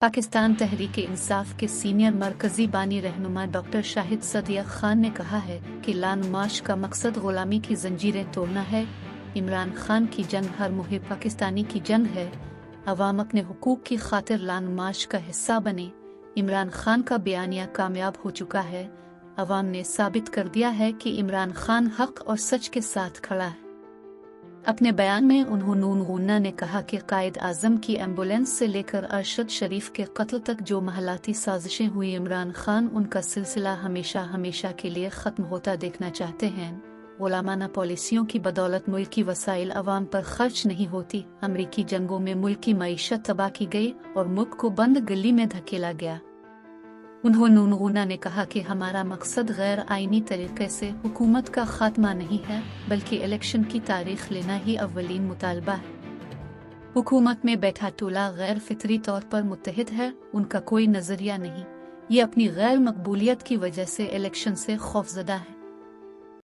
पाकिस्तान तहरीक इंसाफ के सीनियर मरकजी बानी रहनुमा डॉक्टर शाहिद सदिक खान ने कहा है कि लान मार्च का मकसद गुलामी की जंजीरें तोड़ना है। इमरान खान की जंग हर मुहे पाकिस्तानी की जंग है। अवाम अपने हुकूक की खातिर लान मार्च का हिस्सा बने। इमरान खान का बयानिया कामयाब हो चुका है। अवाम ने साबित कर दिया है कि इमरान खान हक और सच के साथ खड़ा है। अपने बयान में उन्होंने ने कहा कि कायद आजम की एम्बुलेंस से लेकर अरशद शरीफ के कत्ल तक जो महलाती साजिशें हुई, इमरान खान उनका सिलसिला हमेशा हमेशा के लिए ख़त्म होता देखना चाहते हैं। गुलामाना पॉलिसियों की बदौलत मुल्क की वसाइल अवाम पर खर्च नहीं होती। अमरीकी जंगों में मुल्क की मईशत तबाह की गई और मुल्क को बंद गली में धकेला गया। उन्होंने ने कहा कि हमारा मकसद गैर आईनी तरीके से हुकूमत का खात्मा नहीं है, बल्कि इलेक्शन की तारीख लेना ही अव्वलीन मुतालबा है। हुकूमत में बैठा टोला गैर फितरी तौर पर मुत्तहिद है, उनका कोई नजरिया नहीं। ये अपनी गैर मकबूलियत की वजह से इलेक्शन से खौफजदा है।